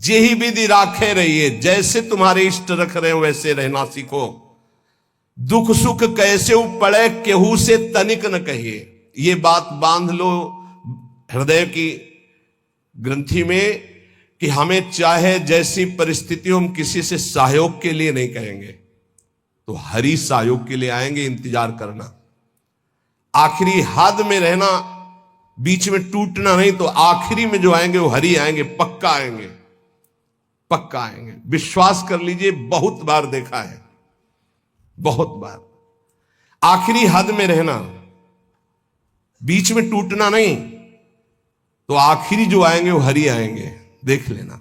जेहि विधि राखे रहिए, जैसे तुम्हारे इष्ट रख रहे हो वैसे रहना सीखो। दुख सुख कैसे पड़े केहू से तनिक न कहिए। ये बात बांध लो हृदय की ग्रंथि में कि हमें चाहे जैसी परिस्थिति हम किसी से सहयोग के लिए नहीं कहेंगे, तो हरि सहयोग के लिए आएंगे। इंतजार करना, आखिरी हद में रहना, बीच में टूटना नहीं। तो आखिरी में जो आएंगे वो हरि आएंगे, पक्का आएंगे, पक्का आएंगे। विश्वास कर लीजिए, बहुत बार देखा है, बहुत बार। आखिरी हद में रहना, बीच में टूटना नहीं, तो आखिरी जो आएंगे वो हरि आएंगे, देख लेना।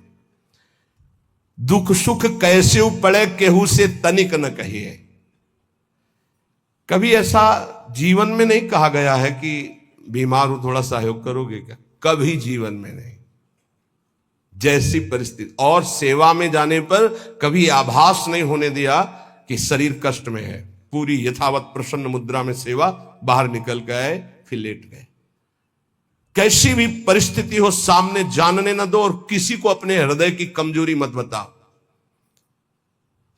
दुख सुख कैसे पड़े केहू से तनिक न कहिए। कभी ऐसा जीवन में नहीं कहा गया है कि बीमार हो थोड़ा सहयोग करोगे क्या, कभी जीवन में नहीं। जैसी परिस्थिति, और सेवा में जाने पर कभी आभास नहीं होने दिया कि शरीर कष्ट में है। पूरी यथावत प्रसन्न मुद्रा में सेवा, बाहर निकल गए फिर लेट गए। कैसी भी परिस्थिति हो सामने जानने न दो, और किसी को अपने हृदय की कमजोरी मत बताओ।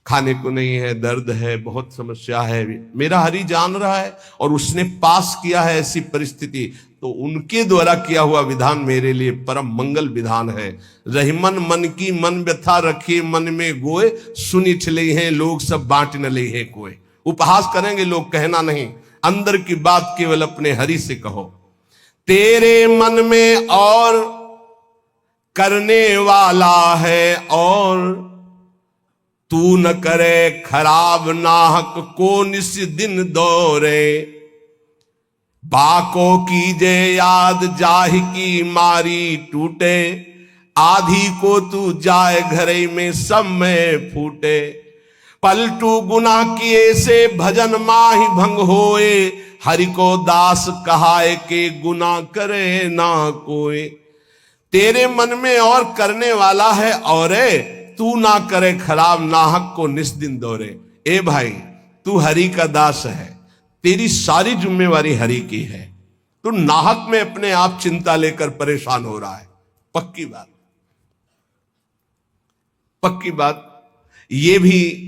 खाने को नहीं है, दर्द है, बहुत समस्या है, मेरा हरि जान रहा है और उसने पास किया है ऐसी परिस्थिति, तो उनके द्वारा किया हुआ विधान मेरे लिए परम मंगल विधान है। रहीमन मन की मन व्यथा रखे मन में गोए, सुनी ठले हैं लोग सब बांट न ले है कोई। उपहास करेंगे लोग, कहना नहीं, अंदर की बात केवल अपने हरि से कहो। तेरे मन में और करने वाला है, और तू न करे खराब नाहक को निस दिन दौरे। बाको कीजे याद जाहि की मारी टूटे, आधी को तू जाए घरे में सब में फूटे। पलटू गुना किए से भजन माहि भंग होए, हरि को दास कहाए के गुना करे ना कोई। तेरे मन में और करने वाला है, और तू ना करे खराब नाहक को निस्दिन दौरे। ए भाई, तू हरि का दास है, तेरी सारी जिम्मेवारी हरि की है। तू नाहक में अपने आप चिंता लेकर परेशान हो रहा है। पक्की बात, पक्की बात। यह भी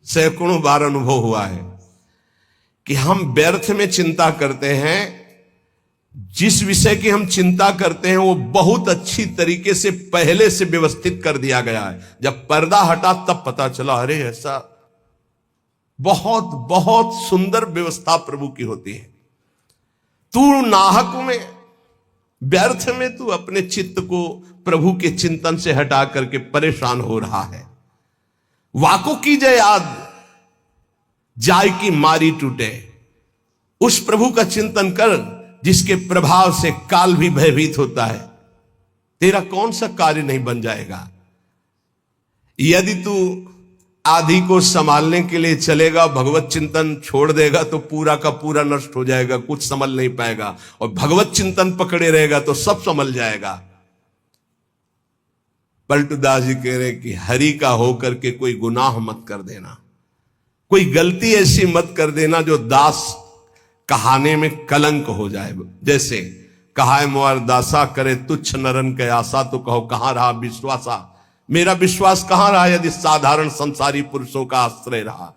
सैकड़ों बार अनुभव हुआ है कि हम व्यर्थ में चिंता करते हैं। जिस विषय की हम चिंता करते हैं वो बहुत अच्छी तरीके से पहले से व्यवस्थित कर दिया गया है। जब पर्दा हटा तब पता चला, अरे ऐसा बहुत बहुत सुंदर व्यवस्था प्रभु की होती है। तू नाहक में, व्यर्थ में तू अपने चित्त को प्रभु के चिंतन से हटा करके परेशान हो रहा है। वाको की जय याद जाय की मारी टूटे। उस प्रभु का चिंतन कर जिसके प्रभाव से काल भी भयभीत होता है। तेरा कौन सा कार्य नहीं बन जाएगा। यदि तू आधी को संभालने के लिए चलेगा, भगवत चिंतन छोड़ देगा तो पूरा का पूरा नष्ट हो जाएगा, कुछ संभल नहीं पाएगा। और भगवत चिंतन पकड़े रहेगा तो सब संभल जाएगा। पलटूदास जी कह रहे कि हरि का होकर के कोई गुनाह मत कर देना, कोई गलती ऐसी मत कर देना जो दास कहाने में कलंक हो जाए। जैसे कहा मोर दासा करे तुच्छ नरन के आशा, तो कहो कहां रहा विश्वासा। मेरा विश्वास कहां रहा यदि साधारण संसारी पुरुषों का आश्रय रहा।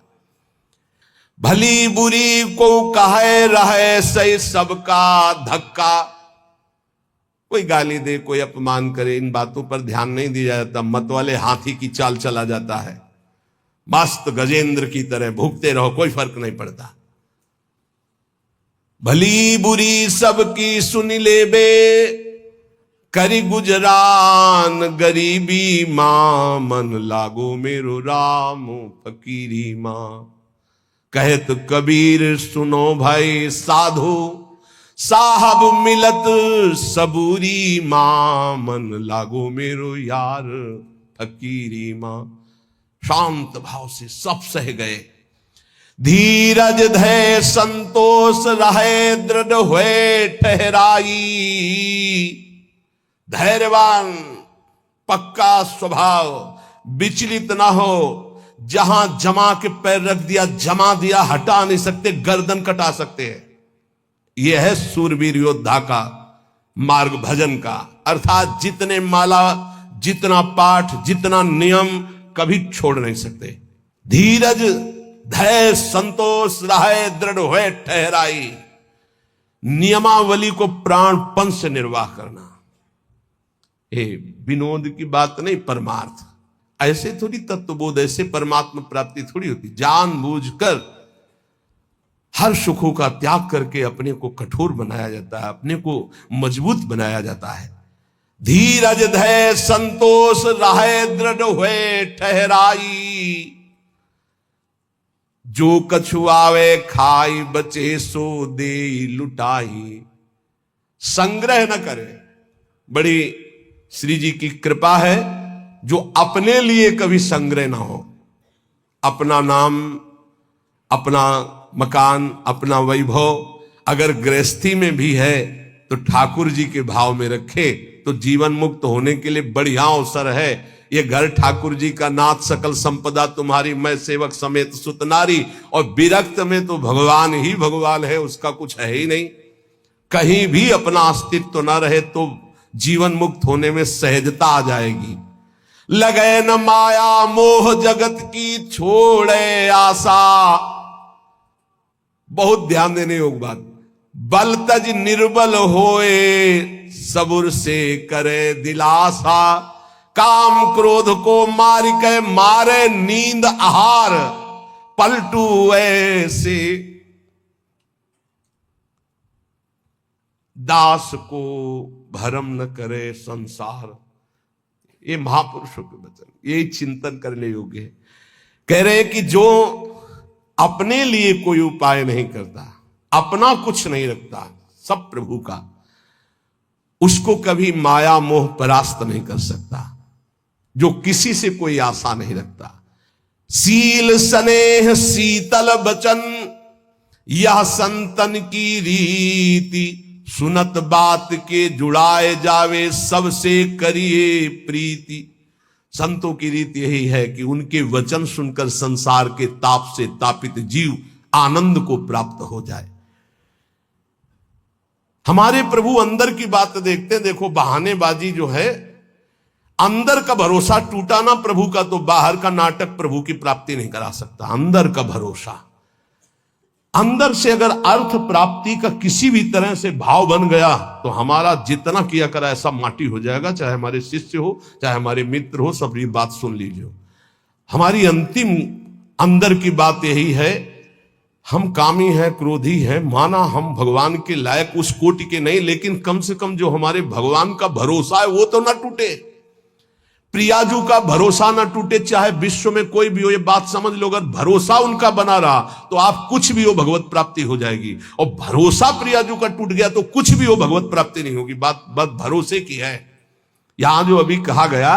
भली बुरी को कहे रहे सही सबका धक्का। कोई गाली दे, कोई अपमान करे, इन बातों पर ध्यान नहीं दिया जाता। मत वाले हाथी की चाल चला जाता है, मस्त गजेंद्र की तरह भूखते रहो, कोई फर्क नहीं पड़ता। भली बुरी सबकी सुन ले बे, करी गुजरान गरीबी मां, मन लागो मेरो राम फकीरी मां। कहे तो कबीर सुनो भाई साधु, साहब मिलत सबूरी मां, मन लागो मेरो यार फकीरी मां। शांत भाव से सब सह गए। धीरज धै संतोष रहे, दृढ़ हुए ठहराई। धैर्यवान, पक्का स्वभाव, विचलित ना हो। जहां जमा के पैर रख दिया, जमा दिया, हटा नहीं सकते, गर्दन कटा सकते हैं। यह है सूरवीर योद्धा का मार्ग, भजन का। अर्थात जितने माला जितना पाठ, जितना नियम कभी छोड़ नहीं सकते। धीरज धैर्य संतोष रहे दृढ़ हुए ठहराई, नियमावली को प्राणपन से निर्वाह करना। ये विनोद की बात नहीं, परमार्थ। ऐसे थोड़ी तत्वबोध, ऐसे परमात्मा प्राप्ति थोड़ी होती। जानबूझकर हर सुखों का त्याग करके अपने को कठोर बनाया जाता है, अपने को मजबूत बनाया जाता है। धीरज धैर्य संतोष रहे दृढ़ हुए ठहराई, जो कछु आवे खाई बचे सो दे लुटाई। संग्रह न करे। बड़ी श्री जी की कृपा है जो अपने लिए कभी संग्रह ना हो। अपना नाम, अपना मकान, अपना वैभव अगर गृहस्थी में भी है तो ठाकुर जी के भाव में रखे तो जीवन मुक्त होने के लिए बढ़िया अवसर है। ये घर ठाकुर जी का, नाथ सकल संपदा तुम्हारी, मैं सेवक समेत सुत नारी। और विरक्त में तो भगवान ही भगवान है, उसका कुछ है ही नहीं। कहीं भी अपना अस्तित्व न रहे तो जीवन मुक्त होने में सहजता आ जाएगी। लगे न माया मोह जगत की छोड़े आशा। बहुत ध्यान देने योग्य बात। बल तज निर्बल होए सबुर से करे दिलासा। काम क्रोध को मार के मारे नींद आहार। पलटू ऐसे दास को भरम न करे संसार। ये महापुरुषों के वचन, यही चिंतन करने योग्य है। कह रहे कि जो अपने लिए कोई उपाय नहीं करता, अपना कुछ नहीं रखता, सब प्रभु का, उसको कभी माया मोह परास्त नहीं कर सकता। जो किसी से कोई आशा नहीं रखता। सील स्नेह शीतल बचन यह संतन की रीति। सुनत बात के जुड़ाए जावे सबसे करिए प्रीति। संतों की रीति यही है कि उनके वचन सुनकर संसार के ताप से तापित जीव आनंद को प्राप्त हो जाए। हमारे प्रभु अंदर की बात देखते हैं। देखो बहानेबाजी जो है, अंदर का भरोसा टूटा ना प्रभु का तो बाहर का नाटक प्रभु की प्राप्ति नहीं करा सकता। अंदर का भरोसा, अंदर से अगर अर्थ प्राप्ति का किसी भी तरह से भाव बन गया तो हमारा जितना किया करा ऐसा माटी हो जाएगा। चाहे हमारे शिष्य हो, चाहे हमारे मित्र हो, सब ये बात सुन लीजिए। हमारी अंतिम अंदर की बात यही है, हम कामी हैं, क्रोधी हैं, माना हम भगवान के लायक उस कोटि के नहीं, लेकिन कम से कम जो हमारे भगवान का भरोसा है वो तो ना टूटे। प्रियाजू का भरोसा ना टूटे, चाहे विश्व में कोई भी हो। ये बात समझ लो, अगर भरोसा उनका बना रहा तो आप कुछ भी हो भगवत प्राप्ति हो जाएगी। और भरोसा प्रियाजू का टूट गया तो कुछ भी हो भगवत प्राप्ति नहीं होगी। बात भरोसे की है। यहां जो अभी कहा गया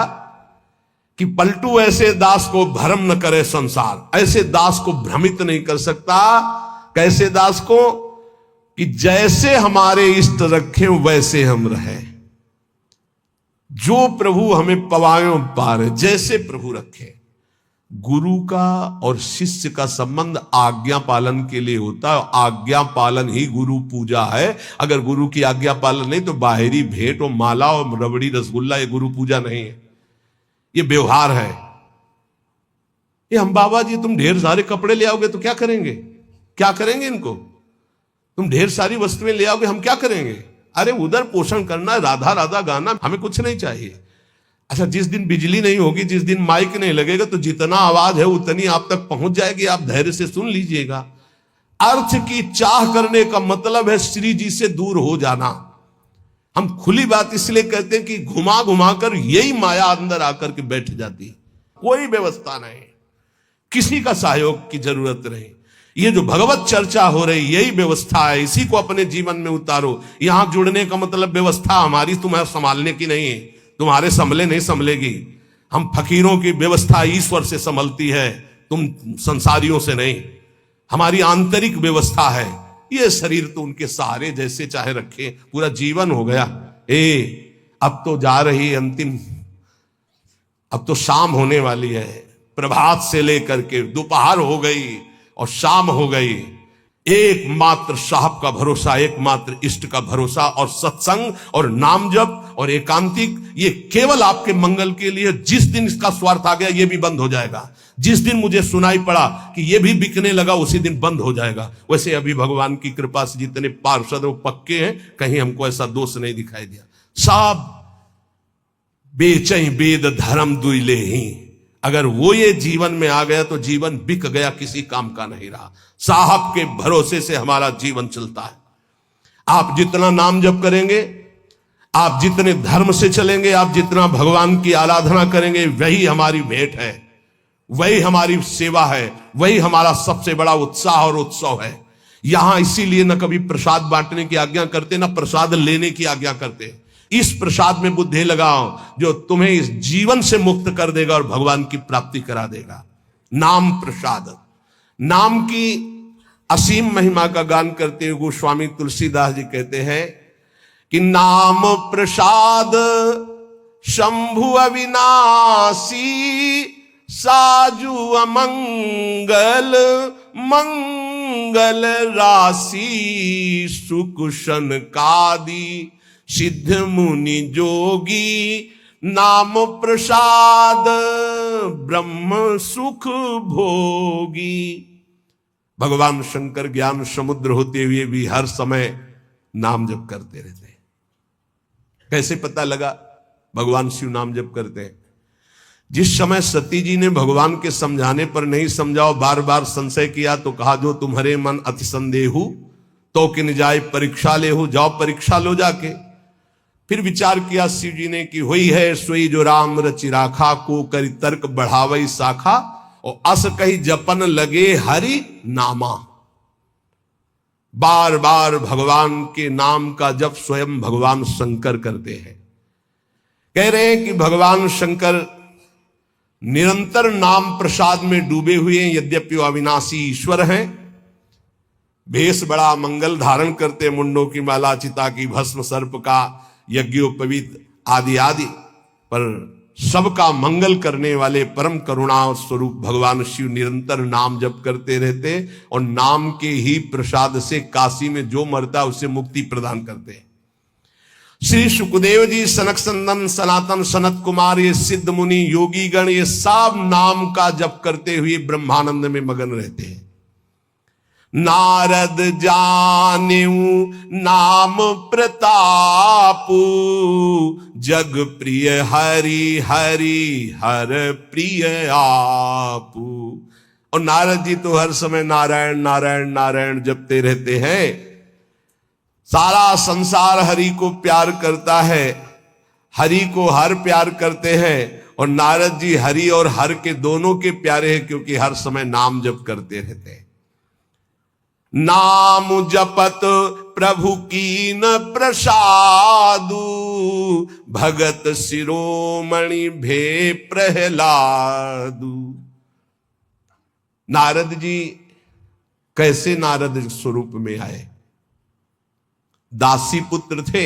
कि पलटू ऐसे दास को भ्रम न करे संसार। ऐसे दास को भ्रमित नहीं कर सकता। कैसे दास को? कि जैसे हमारे इष्ट रखें वैसे हम रहे। जो प्रभु हमें पवायों पार, जैसे प्रभु रखे। गुरु का और शिष्य का संबंध आज्ञा पालन के लिए होता है। आज्ञा पालन ही गुरु पूजा है। अगर गुरु की आज्ञा पालन नहीं तो बाहरी भेंट और माला और रबड़ी रसगुल्ला ये गुरु पूजा नहीं है, ये व्यवहार है। ये हम बाबा जी तुम ढेर सारे कपड़े ले आओगे तो क्या करेंगे? क्या करेंगे इनको? तुम ढेर सारी वस्तुएं ले आओगे, हम क्या करेंगे? अरे उधर पोषण करना, राधा राधा गाना, हमें कुछ नहीं चाहिए। अच्छा, जिस दिन बिजली नहीं होगी, जिस दिन माइक नहीं लगेगा तो जितना आवाज है उतनी आप तक पहुंच जाएगी। आप धैर्य से सुन लीजिएगा। अर्थ की चाह करने का मतलब है श्री जी से दूर हो जाना। हम खुली बात इसलिए कहते हैं कि घुमा घुमा कर यही माया अंदर आकर के बैठ जाती। कोई व्यवस्था नहीं, किसी का सहयोग की जरूरत नहीं। ये जो भगवत चर्चा हो रही यही व्यवस्था है। इसी को अपने जीवन में उतारो। यहां जुड़ने का मतलब व्यवस्था हमारी तुम्हें संभालने की नहीं है। तुम्हारे संभले नहीं संभलेगी। हम फकीरों की व्यवस्था ईश्वर से संभलती है, तुम संसारियों से नहीं। हमारी आंतरिक व्यवस्था है। ये शरीर तो उनके सहारे जैसे चाहे रखे, पूरा जीवन हो गया। अब तो जा रही अंतिम, अब तो शाम होने वाली है। प्रभात से लेकर के दोपहर हो गई और शाम हो गई। एकमात्र साहब का भरोसा, एकमात्र इष्ट का भरोसा, और सत्संग और नाम जप और एकांतिक, ये केवल आपके मंगल के लिए। जिस दिन इसका स्वार्थ आ गया ये भी बंद हो जाएगा। जिस दिन मुझे सुनाई पड़ा कि ये भी बिकने लगा उसी दिन बंद हो जाएगा। वैसे अभी भगवान की कृपा से जितने पार्षद वो पक्के हैं, कहीं हमको ऐसा दोष नहीं दिखाई दिया। सब बेचई वेद धर्म दुइले ही, अगर वो ये जीवन में आ गया तो जीवन बिक गया, किसी काम का नहीं रहा। साहब के भरोसे से हमारा जीवन चलता है। आप जितना नाम जप करेंगे, आप जितने धर्म से चलेंगे, आप जितना भगवान की आराधना करेंगे, वही हमारी भेंट है, वही हमारी सेवा है, वही हमारा सबसे बड़ा उत्साह और उत्सव है। यहां इसीलिए न कभी प्रसाद बांटने की आज्ञा करते, न प्रसाद लेने की आज्ञा करते। इस प्रसाद में बुद्धि लगाओ जो तुम्हें इस जीवन से मुक्त कर देगा और भगवान की प्राप्ति करा देगा। नाम प्रसाद, नाम की असीम महिमा का गान करते हुए गोस्वामी तुलसीदास जी कहते हैं कि नाम प्रसाद शंभु अविनाशी, साजु अमंगल मंगल राशि, सुख सनकादि सिद्ध मुनि जोगी, नाम प्रसाद ब्रह्म सुख भोगी। भगवान शंकर ज्ञान समुद्र होते हुए भी हर समय नाम जप करते रहते हैं। कैसे पता लगा भगवान शिव नाम जप करते हैं? जिस समय सती जी ने भगवान के समझाने पर नहीं समझाओ, बार बार संशय किया, तो कहा जो तुम्हारे मन अति संदेहु तो किन जाए परीक्षा ले हो, जाओ परीक्षा लो जाके। फिर विचार किया शिव जी ने कि हुई है सोई जो राम रचि राखा, को करी तर्क बढ़ावई शाखा, और अस कही जपन लगे हरि नामा। बार बार भगवान के नाम का जप स्वयं भगवान शंकर करते हैं। कह रहे हैं कि भगवान शंकर निरंतर नाम प्रसाद में डूबे हुए हैं, यद्यपि वो अविनाशी ईश्वर हैं। भेष बड़ा मंगल धारण करते, मुंडों की माला, चिता की भस्म, सर्प का यज्ञोपवीत आदि आदि, पर सबका मंगल करने वाले परम करुणा स्वरूप भगवान शिव निरंतर नाम जप करते रहते, और नाम के ही प्रसाद से काशी में जो मरता है उसे मुक्ति प्रदान करते हैं। श्री सुखदेव जी, सनक संदन, सनातन, सनत कुमार, ये सिद्ध मुनि, योगी गण, ये सब नाम का जप करते हुए ब्रह्मानंद में मगन रहते हैं। नारद जानेऊ नाम प्रतापू, जग प्रिय हरि हरि हर प्रिय आपू। और नारद जी तो हर समय नारायण नारायण नारायण जपते रहते हैं। सारा संसार हरि को प्यार करता है, हरि को हर प्यार करते हैं, और नारद जी हरि और हर के दोनों के प्यारे हैं, क्योंकि हर समय नाम जप करते रहते हैं। नाम जपत प्रभु कीन प्रसादु, भगत शिरोमणि भे प्रहलादु। नारद जी कैसे नारद स्वरूप में आए? दासी पुत्र थे।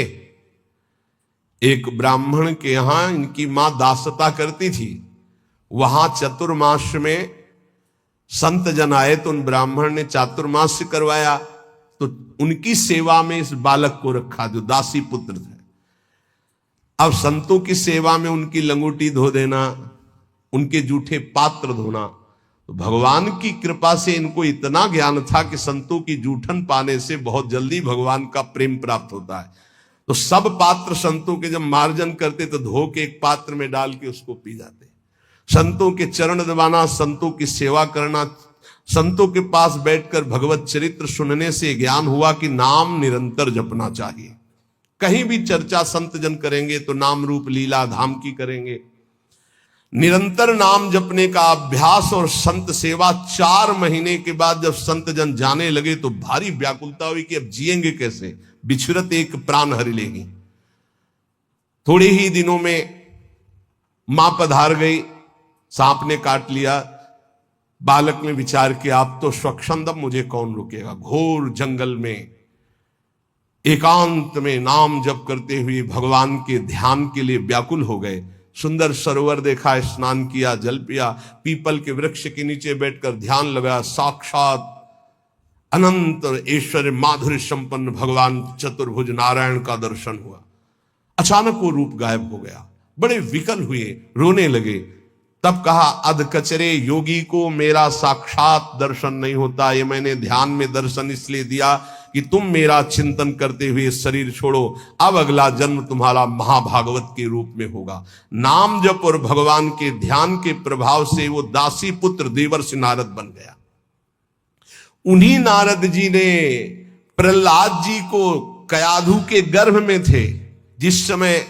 एक ब्राह्मण के यहां इनकी मां दासता करती थी। वहां चतुर्मास में संत जन आए, तो उन ब्राह्मण ने चातुर्मास करवाया, तो उनकी सेवा में इस बालक को रखा जो दासी पुत्र थे। अब संतों की सेवा में उनकी लंगोटी धो देना, उनके जूठे पात्र धोना, तो भगवान की कृपा से इनको इतना ज्ञान था कि संतों की जूठन पाने से बहुत जल्दी भगवान का प्रेम प्राप्त होता है। तो सब पात्र संतों के जब मार्जन करते तो धो के एक पात्र में डाल के उसको पी जाते। संतों के चरण दबाना, संतों की सेवा करना, संतों के पास बैठकर भगवत चरित्र सुनने से ज्ञान हुआ कि नाम निरंतर जपना चाहिए। कहीं भी चर्चा संत जन करेंगे तो नाम रूप लीला धाम की करेंगे। निरंतर नाम जपने का अभ्यास और संत सेवा 4 महीने के बाद जब संत जन जाने लगे तो भारी व्याकुलता हुई कि अब जिएंगे कैसे, बिछुरत एक प्राण हरि लेगी। थोड़े ही दिनों में मां पधार गई, सांप ने काट लिया। बालक ने विचार किया अब तो स्वच्छंदम, मुझे कौन रोकेगा। घोर जंगल में एकांत में नाम जप करते हुए भगवान के ध्यान के लिए व्याकुल हो गए। सुंदर सरोवर देखा, स्नान किया, जल पिया, पीपल के वृक्ष के नीचे बैठकर ध्यान लगाया। साक्षात अनंत ऐश्वर्य माधुर्य संपन्न भगवान चतुर्भुज नारायण का दर्शन हुआ। अचानक वो रूप गायब हो गया, बड़े विकल हुए, रोने लगे। तब कहा, अध कचरे योगी को मेरा साक्षात दर्शन नहीं होता। ये मैंने ध्यान में दर्शन इसलिए दिया कि तुम मेरा चिंतन करते हुए शरीर छोड़ो। अब अगला जन्म तुम्हारा महाभागवत के रूप में होगा। नाम जप और भगवान के ध्यान के प्रभाव से वो दासी पुत्र देवर्षि नारद बन गया। उन्हीं नारद जी ने प्रहलाद जी को कयाधु के गर्भ में थे, जिस समय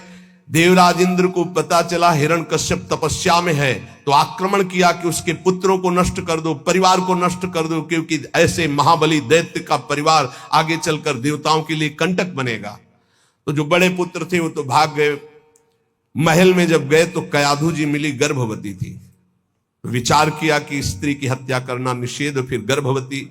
देवराज इंद्र को पता चला हिरण्यकश्यप तपस्या में है, तो आक्रमण किया कि उसके पुत्रों को नष्ट कर दो, परिवार को नष्ट कर दो, क्योंकि ऐसे महाबली दैत्य का परिवार आगे चलकर देवताओं के लिए कंटक बनेगा। तो जो बड़े पुत्र थे वो तो भाग गए। महल में जब गए तो कयाधु जी मिली, गर्भवती थी। विचार किया कि स्त्री की हत्या करना निषेध, फिर गर्भवती,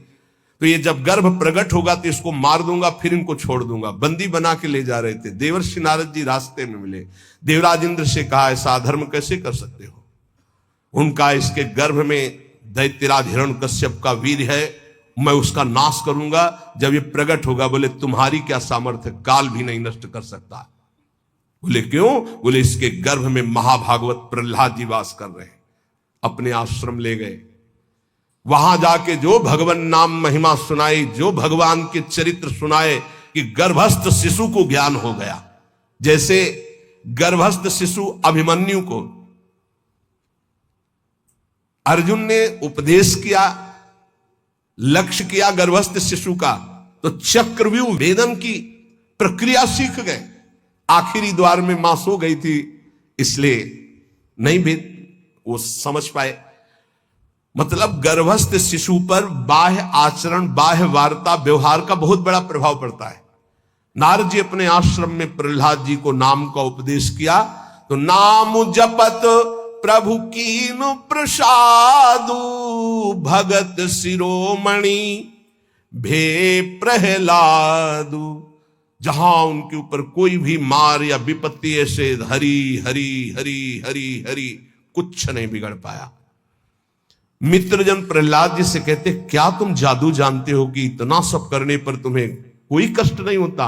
तो ये जब गर्भ प्रकट होगा तो इसको मार दूंगा, फिर इनको छोड़ दूंगा। बंदी बना के ले जा रहे थे। देवर्षि नारद जी रास्ते में मिले। देवराज इंद्र से कहा, ऐसा अधर्म कैसे कर सकते हो? उनका, इसके गर्भ में दैत्यराज हिरण्यकश्यप का वीर है, मैं उसका नाश करूंगा जब ये प्रकट होगा। बोले, तुम्हारी क्या सामर्थ्य, काल भी नहीं नष्ट कर सकता। बोले, क्यों? बोले, इसके गर्भ में महाभागवत प्रहलाद जी वास कर रहे हैं। अपने आश्रम ले गए। वहां जाके जो भगवान नाम महिमा सुनाई, जो भगवान के चरित्र सुनाए, कि गर्भस्थ शिशु को ज्ञान हो गया। जैसे गर्भस्थ शिशु अभिमन्यु को अर्जुन ने उपदेश किया, लक्ष्य किया गर्भस्थ शिशु का, तो चक्रव्यूह भेदन की प्रक्रिया सीख गए। आखिरी द्वार में मां सो गई थी, इसलिए नहीं भेद वो समझ पाए। मतलब गर्भस्थ शिशु पर बाह्य आचरण, बाह्य वार्ता, व्यवहार का बहुत बड़ा प्रभाव पड़ता है। नारद जी अपने आश्रम में प्रहलाद जी को नाम का उपदेश किया, तो नाम जपत प्रभु कीन प्रसादु, भगत शिरोमणि भे प्रहलादु। जहां उनके ऊपर कोई भी मार या विपत्ति, ऐसे हरि हरि हरि हरि हरि, कुछ नहीं बिगड़ पाया। मित्रजन प्रहलाद जी से कहते, क्या तुम जादू जानते हो कि इतना सब करने पर तुम्हें कोई कष्ट नहीं होता?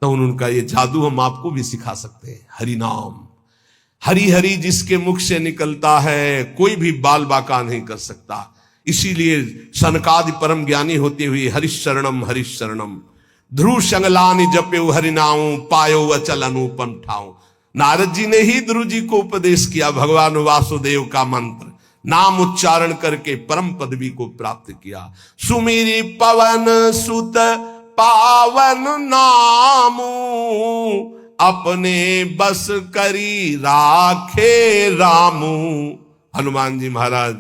तो उनका, ये जादू हम आपको भी सिखा सकते हैं। हरि नाम, हरि हरि जिसके मुख से निकलता है, कोई भी बाल बाका नहीं कर सकता। इसीलिए सनकादि परम ज्ञानी होते हुए हरिशरणम हरिशरणम ध्रुव संगलानि जप्यो हरिनाऊ, पायो अचल अनुपम ठाऊ। नारद जी ने ही ध्रुव जी को उपदेश किया भगवान वासुदेव का मंत्र, नाम उच्चारण करके परम पदवी को प्राप्त किया। सुमिरी पवन सुत पावन नामू, अपने बस करी राखे रामू। हनुमान जी महाराज,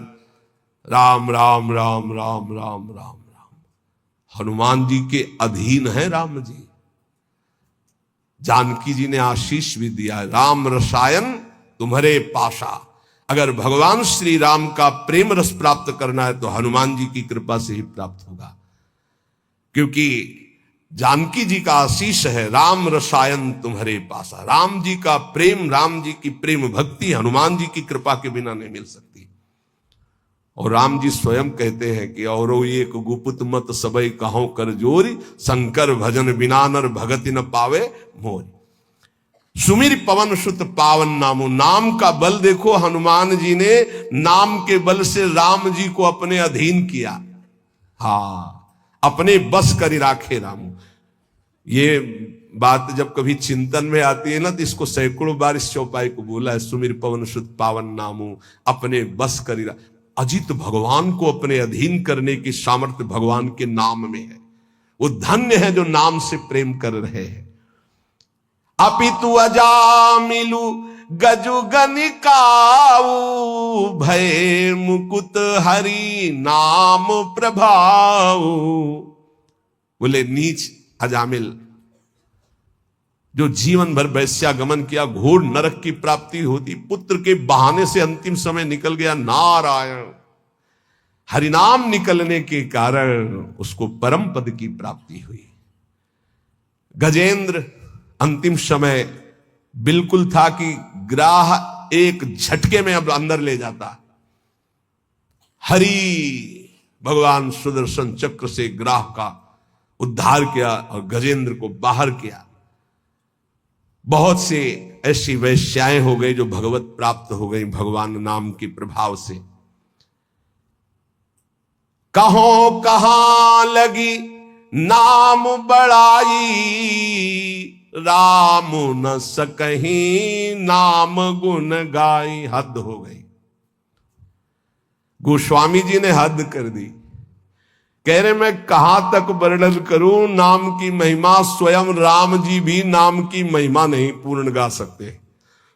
राम राम राम राम राम राम राम, हनुमान जी के अधीन है राम जी। जानकी जी ने आशीष भी दिया, राम रसायन तुम्हारे पाशा। अगर भगवान श्री राम का प्रेम रस प्राप्त करना है तो हनुमान जी की कृपा से ही प्राप्त होगा, क्योंकि जानकी जी का आशीष है, राम रसायन तुम्हारे पासा। राम जी का प्रेम, राम जी की प्रेम भक्ति हनुमान जी की कृपा के बिना नहीं मिल सकती। और राम जी स्वयं कहते हैं कि और एक गुप्त मत सबई कहो कर जोरी, शंकर भजन बिना नर भगति न पावे मोरी। सुमिर पवन सुत पावन नामो, नाम का बल देखो, हनुमान जी ने नाम के बल से राम जी को अपने अधीन किया। हाँ, अपने बस करी राखे रामू। ये बात जब कभी चिंतन में आती है ना, तो इसको सैकड़ों बार इस चौपाई को बोला है, सुमिर पवन सुत पावन नामो, अपने बस करी। अजित भगवान को अपने अधीन करने की सामर्थ्य भगवान के नाम में है। वो धन्य है जो नाम से प्रेम कर रहे हैं। अपितु अजामिलु गजु गनिकाऊ, भय मुकुत हरि नाम प्रभाऊ। बोले नीच अजामिल जो जीवन भर वैश्यागमन किया, घोर नरक की प्राप्ति होती, पुत्र के बहाने से अंतिम समय निकल गया। नारायण हरिनाम निकलने के कारण उसको परम पद की प्राप्ति हुई। गजेंद्र अंतिम समय बिल्कुल था कि ग्राह एक झटके में अब अंदर ले जाता। हरि भगवान सुदर्शन चक्र से ग्राह का उद्धार किया और गजेंद्र को बाहर किया। बहुत से ऐसी वैश्याएं हो गई जो भगवत प्राप्त हो गई भगवान नाम के प्रभाव से। कहो कहां लगी नाम बड़ाई, राम न सकहीं नाम गुण गाई। हद हो गई। गोस्वामी जी ने हद कर दी। कह रहे मैं कहां तक वर्णन करूं नाम की महिमा, स्वयं राम जी भी नाम की महिमा नहीं पूर्ण गा सकते,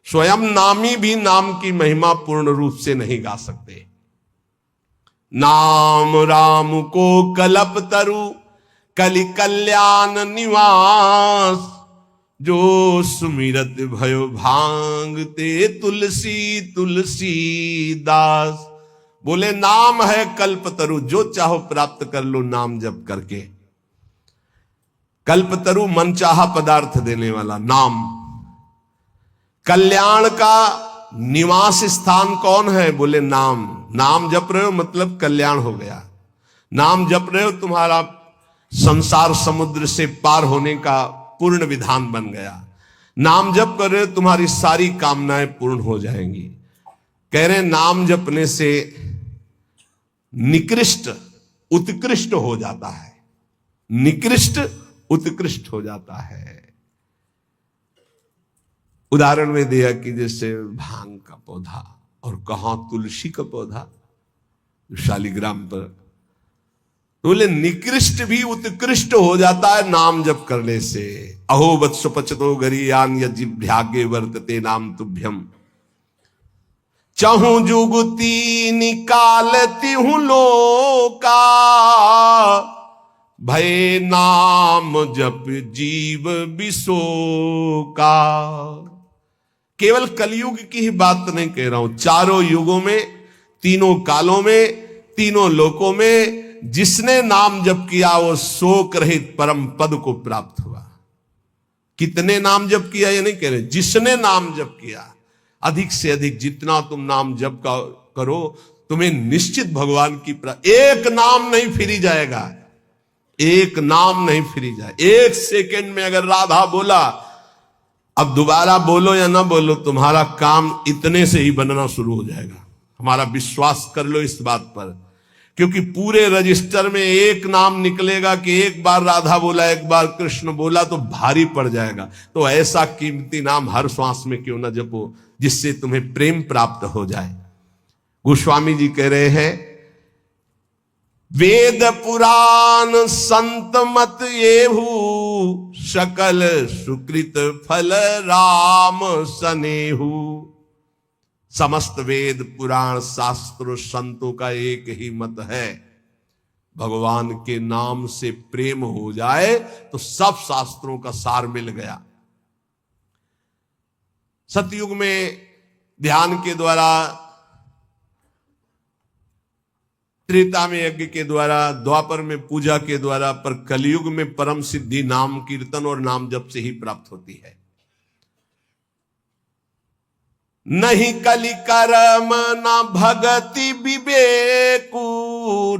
स्वयं नामी भी नाम की महिमा पूर्ण रूप से नहीं गा सकते। नाम राम को कलप तरु कलि कल्याण निवास, जो सुमिरत भयो भांगते तुलसी तुलसी दास। बोले नाम है कल्पतरु, जो चाहो प्राप्त कर लो नाम जप करके। कल्पतरु मनचाहा पदार्थ देने वाला नाम। कल्याण का निवास स्थान कौन है? बोले नाम। नाम जप रहे हो मतलब कल्याण हो गया। नाम जप रहे हो तुम्हारा संसार समुद्र से पार होने का पूर्ण विधान बन गया। नाम जप कर रहे हो तुम्हारी सारी कामनाएं पूर्ण हो जाएंगी। कह रहे नाम जपने से निकृष्ट उत्कृष्ट हो जाता है, निकृष्ट उत्कृष्ट हो जाता है। उदाहरण में दिया कि जैसे भांग का पौधा और कहां तुलसी का पौधा शालिग्राम पर, बोले निकृष्ट भी उत्कृष्ट हो जाता है नाम जप करने से। अहो वत्स पचतो गरीयान यजिभ्यागे वर्तते नाम तुभ्यम, चहु जुगती निकालती हूं लोका, भय नाम जप जीव बिसोका। केवल कलयुग की ही बात नहीं कह रहा हूं, चारों युगों में, तीनों कालों में, तीनों लोकों में जिसने नाम जप किया वो शोक रहित परम पद को प्राप्त हुआ। कितने नाम जप किया ये नहीं कह रहे, जिसने नाम जप किया अधिक से अधिक जितना तुम नाम जप करो तुम्हें निश्चित भगवान की एक नाम नहीं फिरी जाएगा, एक नाम नहीं फिरी जाए। एक सेकंड में अगर राधा बोला, अब दोबारा बोलो या ना बोलो तुम्हारा काम इतने से ही बनना शुरू हो जाएगा। हमारा विश्वास कर लो इस बात पर, क्योंकि पूरे रजिस्टर में एक नाम निकलेगा कि एक बार राधा बोला एक बार कृष्ण बोला तो भारी पड़ जाएगा। तो ऐसा कीमती नाम हर श्वास में क्यों ना जपो जिससे तुम्हें प्रेम प्राप्त हो जाए। गोस्वामी जी कह रहे हैं वेद पुराण संत मत येहू, सकल सुकृत फल राम सनेहू। समस्त वेद पुराण शास्त्र संतों का एक ही मत है, भगवान के नाम से प्रेम हो जाए तो सब शास्त्रों का सार मिल गया। सतयुग में ध्यान के द्वारा, त्रेता में यज्ञ के द्वारा, द्वापर में पूजा के द्वारा, पर कलयुग में परम सिद्धि नाम कीर्तन और नाम जप से ही प्राप्त होती है। नहीं कलि कर्म न भगति विवेकु,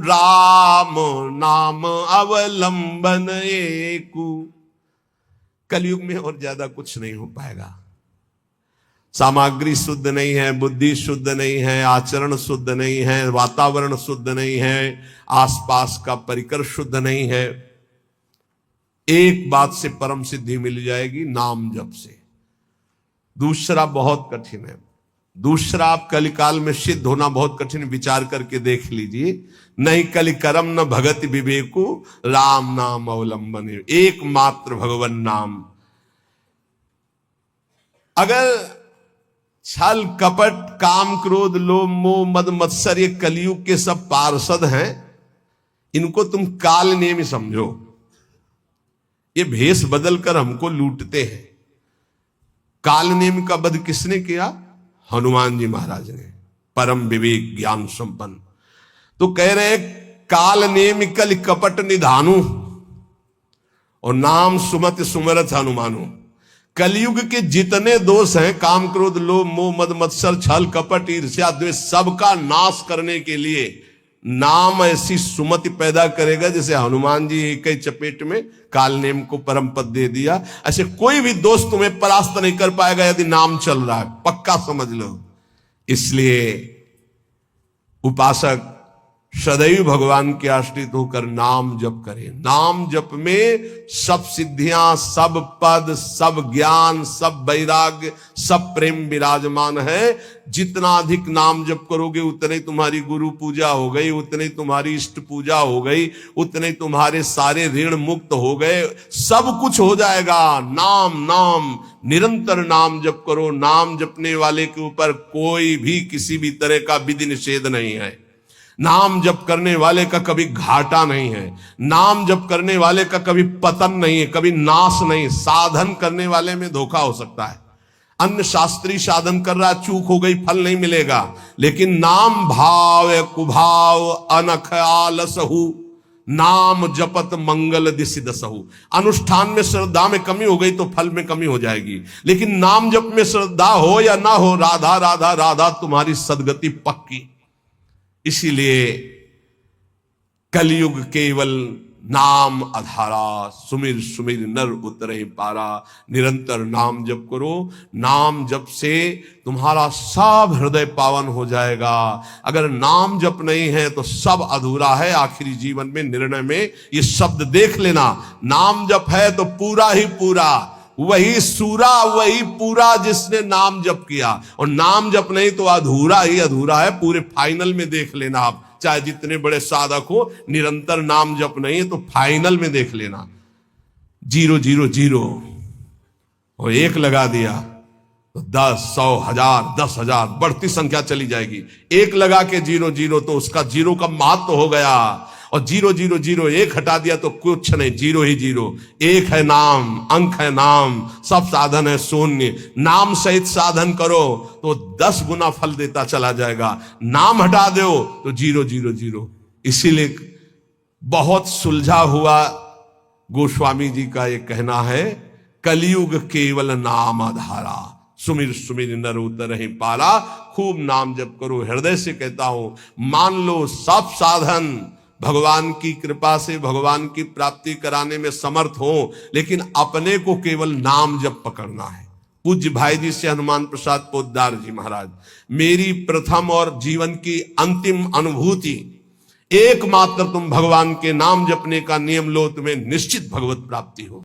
राम नाम अवलंबन एकु। कलयुग में और ज्यादा कुछ नहीं हो पाएगा। सामग्री शुद्ध नहीं है, बुद्धि शुद्ध नहीं है, आचरण शुद्ध नहीं है, वातावरण शुद्ध नहीं है, आसपास का परिकर शुद्ध नहीं है। एक बात से परम सिद्धि मिल जाएगी, नाम जप से। दूसरा बहुत कठिन है, दूसरा आप कलिकाल में सिद्ध होना बहुत कठिन, विचार करके देख लीजिए। नहीं कलि कर्म न भगति विवेकु, राम नाम अवलंबन। एकमात्र भगवान नाम। अगर छल कपट काम क्रोध लोभ मोह मद मत्सर ये कलयुग के सब पार्षद हैं, इनको तुम काल नेमी समझो। ये भेष बदलकर हमको लूटते हैं। काल नेम का वध किसने किया? हनुमान जी महाराज ने, परम विवेक ज्ञान संपन्न। तो कह रहे काल नेम कल कपट निधानु और नाम सुमत सुमरथ हनुमानु। कलयुग के जितने दोष हैं, काम क्रोध लोभ मोह मद मत्सर छल कपट ईर्ष्या द्वेष, सबका नाश करने के लिए नाम ऐसी सुमति पैदा करेगा जैसे हनुमान जी एक ही चपेट में काल नेम को परम पद दे दिया। ऐसे कोई भी दोस्त तुम्हें परास्त नहीं कर पाएगा यदि नाम चल रहा है, पक्का समझ लो। इसलिए उपासक सदैव भगवान के आश्रित होकर नाम जप करें। नाम जप में सब सिद्धियां, सब पद, सब ज्ञान, सब वैराग्य, सब प्रेम विराजमान है। जितना अधिक नाम जप करोगे उतने तुम्हारी गुरु पूजा हो गई, उतने तुम्हारी इष्ट पूजा हो गई, उतने तुम्हारे सारे ऋण मुक्त हो गए, सब कुछ हो जाएगा। नाम नाम निरंतर नाम जप करो। नाम जपने वाले के ऊपर कोई भी किसी भी तरह का विधि निषेध नहीं है। नाम जप करने वाले का कभी घाटा नहीं है। नाम जप करने वाले का कभी पतन नहीं है, कभी नाश नहीं। साधन करने वाले में धोखा हो सकता है। अन्य शास्त्री साधन कर रहा, चूक हो गई, फल नहीं मिलेगा। लेकिन नाम भाव कुभाव अनख आलसहु, नाम जपत मंगल दिशि दसहु। अनुष्ठान में श्रद्धा में कमी हो गई तो फल में कमी हो जाएगी, लेकिन नाम जप में श्रद्धा हो या ना हो, राधा राधा राधा तुम्हारी सदगति पक्की। इसीलिए कलयुग केवल नाम आधारा, सुमिर सुमिर नर उतरे पारा। निरंतर नाम जप करो। नाम जप से तुम्हारा सब हृदय पावन हो जाएगा। अगर नाम जप नहीं है तो सब अधूरा है। आखिरी जीवन में निर्णय में ये शब्द देख लेना, नाम जप है तो पूरा ही पूरा, वही सूरा वही पूरा जिसने नाम जप किया। और नाम जप नहीं तो अधूरा ही अधूरा है। पूरे फाइनल में देख लेना आप, चाहे जितने बड़े साधक हो, निरंतर नाम जप नहीं है तो फाइनल में देख लेना 0 0 0 और 1 लगा दिया तो 10 100 1000 10,000 बढ़ती संख्या चली जाएगी। 1 लगा के 0 0 तो उसका 0 का महत्व हो गया। और 0 0 0 1 हटा दिया तो कुछ नहीं, 0 ही 0। 1 है नाम, अंक है नाम, सब साधन है शून्य। नाम सहित साधन करो तो 10 गुना फल देता चला जाएगा। नाम हटा दो तो 0 0 0। इसीलिए बहुत सुलझा हुआ गोस्वामी जी का ये कहना है, कलयुग केवल नाम आधारा, सुमिर सुमिर नर उतरहि पारा। खूब नाम जप करो। हृदय से कहता हूं, मान लो सब साधन भगवान की कृपा से भगवान की प्राप्ति कराने में समर्थ हो, लेकिन अपने को केवल नाम जप पकड़ना है। पूज्य भाई जी से हनुमान प्रसाद पोद्दार जी महाराज, मेरी प्रथम और जीवन की अंतिम अनुभूति, एकमात्र तुम भगवान के नाम जपने का नियम लो, तुम्हें निश्चित भगवत प्राप्ति हो।